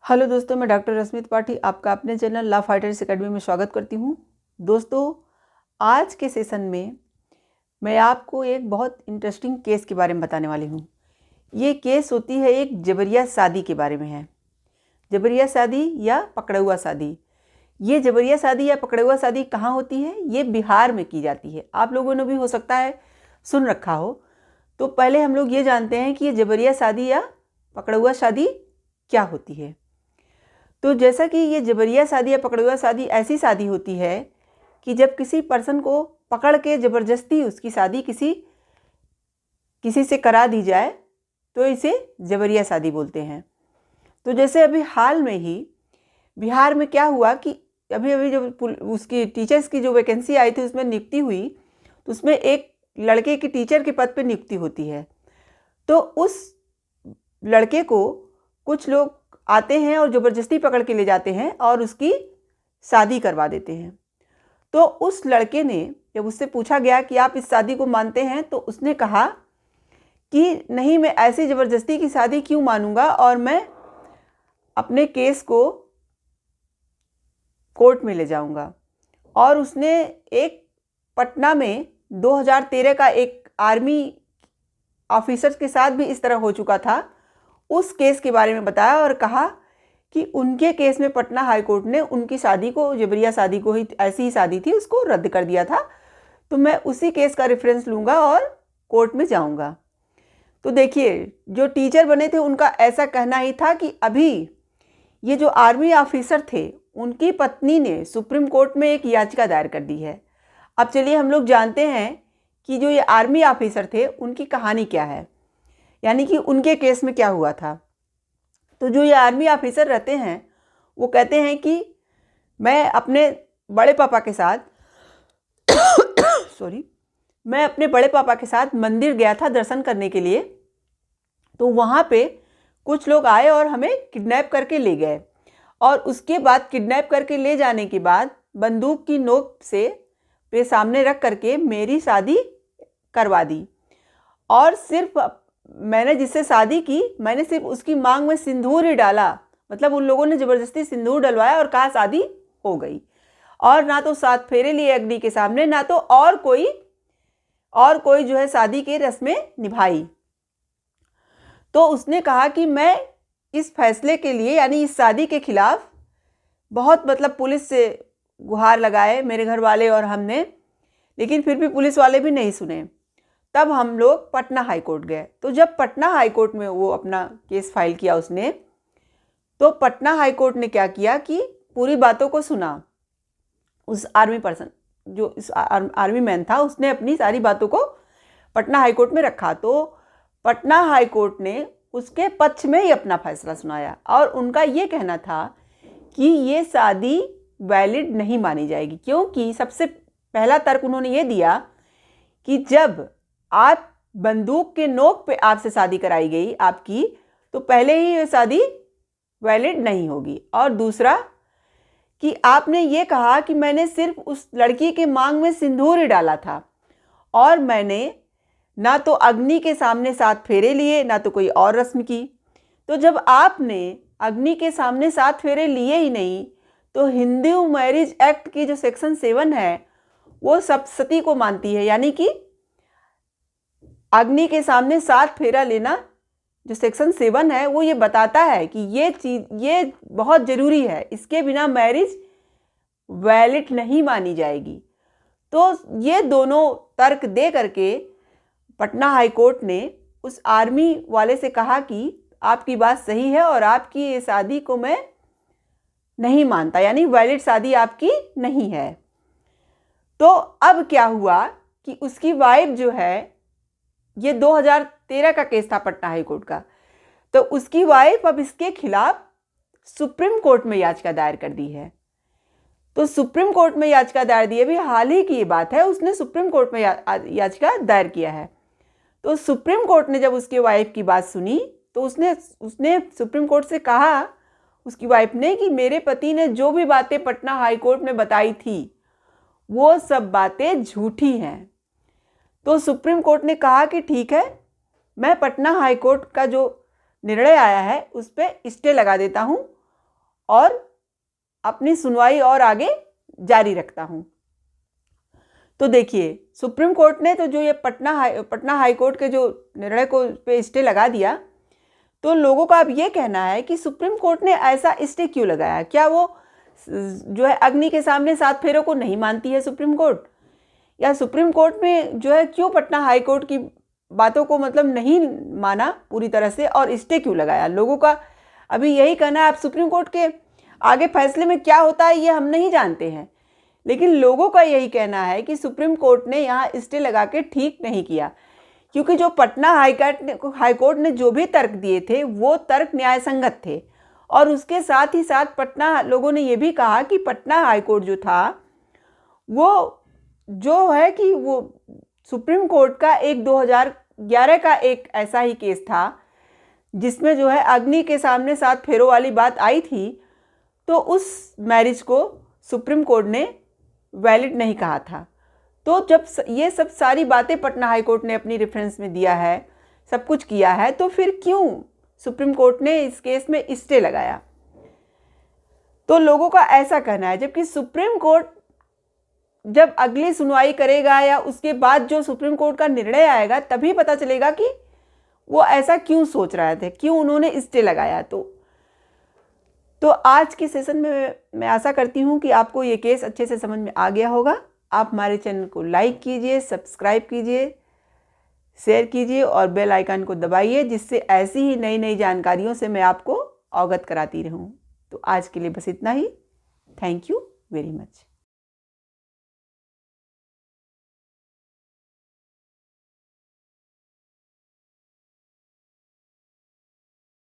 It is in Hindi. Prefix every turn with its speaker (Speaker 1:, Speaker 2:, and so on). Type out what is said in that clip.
Speaker 1: हेलो दोस्तों, मैं डॉक्टर रश्मित पाठी आपका अपने चैनल लॉ फाइटर्स एकेडमी में स्वागत करती हूं। दोस्तों, आज के सेशन में मैं आपको एक बहुत इंटरेस्टिंग केस के बारे में बताने वाली हूं। ये केस होती है एक जबरिया शादी के बारे में है। जबरिया शादी या पकड़ा शादी। ये जबरिया शादी या पकड़ा शादी कहाँ होती है? ये बिहार में की जाती है। आप लोगों ने भी हो सकता है सुन रखा हो। तो पहले हम लोग ये जानते हैं कि ये जबरिया शादी या पकड़ा शादी क्या होती है। तो जैसा कि ये जबरिया शादी या पकड़ा शादी ऐसी शादी होती है कि जब किसी पर्सन को पकड़ के ज़बरदस्ती उसकी शादी किसी से करा दी जाए तो इसे जबरिया शादी बोलते हैं। तो जैसे अभी हाल में ही बिहार में क्या हुआ कि अभी जब उसकी टीचर्स की जो वैकेंसी आई थी उसमें नियुक्ति हुई, तो उसमें एक लड़के की टीचर के पद पे नियुक्ति होती है। तो उस लड़के को कुछ लोग आते हैं और ज़बरदस्ती पकड़ के ले जाते हैं और उसकी शादी करवा देते हैं। तो उस लड़के ने, जब उससे पूछा गया कि आप इस शादी को मानते हैं, तो उसने कहा कि नहीं, मैं ऐसी ज़बरदस्ती की शादी क्यों मानूंगा और मैं अपने केस को कोर्ट में ले जाऊंगा। और उसने एक पटना में 2013 का एक आर्मी ऑफिसर के साथ भी इस तरह हो चुका था, उस केस के बारे में बताया और कहा कि उनके केस में पटना हाई कोर्ट ने उनकी शादी को, जबरिया शादी को ही, ऐसी ही शादी थी, उसको रद्द कर दिया था। तो मैं उसी केस का रेफरेंस लूँगा और कोर्ट में जाऊँगा। तो देखिए, जो टीचर बने थे उनका ऐसा कहना ही था कि अभी ये जो आर्मी ऑफिसर थे उनकी पत्नी ने सुप्रीम कोर्ट में एक याचिका दायर कर दी है। अब चलिए हम लोग जानते हैं कि जो ये आर्मी ऑफिसर थे उनकी कहानी क्या है, यानी कि उनके केस में क्या हुआ था। तो जो ये आर्मी ऑफिसर रहते हैं वो कहते हैं कि मैं अपने बड़े पापा के साथ मैं अपने बड़े पापा के साथ मंदिर गया था दर्शन करने के लिए। तो वहाँ पे कुछ लोग आए और हमें किडनैप करके ले गए, और उसके बाद किडनैप करके ले जाने के बाद बंदूक की नोक पे सामने रख करके मेरी शादी करवा दी। और सिर्फ मैंने जिससे शादी की, मैंने सिर्फ उसकी मांग में सिंदूर ही डाला। मतलब उन लोगों ने ज़बरदस्ती सिंदूर डलवाया और कहा शादी हो गई। और ना तो 7 फेरे लिए अग्नि के सामने, ना तो और कोई जो है शादी की रस्में निभाई। तो उसने कहा कि मैं इस फैसले के लिए, यानी इस शादी के खिलाफ बहुत, मतलब पुलिस से गुहार लगाए मेरे घर वाले और हमने, लेकिन फिर भी पुलिस वाले भी नहीं सुने। तब हम लोग पटना हाई कोर्ट गए। तो जब पटना हाई कोर्ट में वो अपना केस फाइल किया उसने, तो पटना हाई कोर्ट ने क्या किया कि पूरी बातों को सुना। उस आर्मी पर्सन, जो इस आर्मी मैन था, उसने अपनी सारी बातों को पटना हाई कोर्ट में रखा। तो पटना हाई कोर्ट ने उसके पक्ष में ही अपना फैसला सुनाया और उनका ये कहना था कि ये शादी वैलिड नहीं मानी जाएगी, क्योंकि सबसे पहला तर्क उन्होंने ये दिया कि जब आप बंदूक के नोक पे आपसे शादी कराई गई आपकी, तो पहले ही ये शादी वैलिड नहीं होगी। और दूसरा कि आपने ये कहा कि मैंने सिर्फ उस लड़की के मांग में सिंदूर ही डाला था और मैंने ना तो अग्नि के सामने 7 फेरे लिए, ना तो कोई और रस्म की। तो जब आपने अग्नि के सामने 7 फेरे लिए ही नहीं, तो हिंदू मैरिज एक्ट की जो सेक्शन 7 है वो सप्तसती को मानती है, यानी कि अग्नि के सामने 7 फेरा लेना जो सेक्शन 7 है वो ये बताता है कि ये बहुत ज़रूरी है, इसके बिना मैरिज वैलिड नहीं मानी जाएगी। तो ये दोनों तर्क दे करके पटना हाई कोर्ट ने उस आर्मी वाले से कहा कि आपकी बात सही है और आपकी ये शादी को मैं नहीं मानता, यानी वैलिड शादी आपकी नहीं है। तो अब क्या हुआ कि उसकी वाइफ जो है, ये 2013 का केस था पटना हाई कोर्ट का, तो उसकी वाइफ अब इसके खिलाफ सुप्रीम कोर्ट में याचिका दायर कर दी है। तो सुप्रीम कोर्ट में याचिका दायर दी है, अभी हाल ही की ये बात है, उसने सुप्रीम कोर्ट में याचिका दायर किया है। तो सुप्रीम कोर्ट ने जब उसकी वाइफ की बात सुनी, तो उसने सुप्रीम कोर्ट से कहा, उसकी वाइफ ने, कि मेरे पति ने जो भी बातें पटना हाई कोर्ट में बताई थी वो सब बातें झूठी हैं। तो सुप्रीम कोर्ट ने कहा कि ठीक है, मैं पटना हाई कोर्ट का जो निर्णय आया है उस पर स्टे लगा देता हूँ और अपनी सुनवाई और आगे जारी रखता हूँ। तो देखिए, सुप्रीम कोर्ट ने तो जो ये पटना हाई कोर्ट के जो निर्णय को पे स्टे लगा दिया, तो लोगों का अब ये कहना है कि सुप्रीम कोर्ट ने ऐसा स्टे क्यों लगाया? क्या वो जो है अग्नि के सामने 7 फेरों को नहीं मानती है सुप्रीम कोर्ट? या सुप्रीम कोर्ट में जो है क्यों पटना हाई कोर्ट की बातों को मतलब नहीं माना पूरी तरह से और स्टे क्यों लगाया? लोगों का अभी यही कहना है। अब सुप्रीम कोर्ट के आगे फैसले में क्या होता है ये हम नहीं जानते हैं, लेकिन लोगों का यही कहना है कि सुप्रीम कोर्ट ने यहाँ स्टे लगा के ठीक नहीं किया, क्योंकि जो पटना हाई कोर्ट ने जो भी तर्क दिए थे वो तर्क न्याय संगत थे। और उसके साथ ही साथ पटना लोगों ने ये भी कहा कि पटना हाई कोर्ट जो था वो जो है कि वो सुप्रीम कोर्ट का एक 2011 का एक ऐसा ही केस था जिसमें जो है अग्नि के सामने 7 फेरों वाली बात आई थी, तो उस मैरिज को सुप्रीम कोर्ट ने वैलिड नहीं कहा था। तो जब ये सब सारी बातें पटना हाई कोर्ट ने अपनी रेफरेंस में दिया है, सब कुछ किया है, तो फिर क्यों सुप्रीम कोर्ट ने इस केस में स्टे लगाया? तो लोगों का ऐसा कहना है, जबकि सुप्रीम कोर्ट जब अगली सुनवाई करेगा या उसके बाद जो सुप्रीम कोर्ट का निर्णय आएगा तभी पता चलेगा कि वो ऐसा क्यों सोच रहे थे, क्यों उन्होंने स्टे लगाया। तो आज के सेशन में मैं आशा करती हूँ कि आपको ये केस अच्छे से समझ में आ गया होगा। आप हमारे चैनल को लाइक कीजिए, सब्सक्राइब कीजिए, शेयर कीजिए और बेल आइकन को दबाइए, जिससे ऐसी ही नई नई जानकारियों से मैं आपको अवगत कराती रहूँ। तो आज के लिए बस इतना ही। Thank you very much.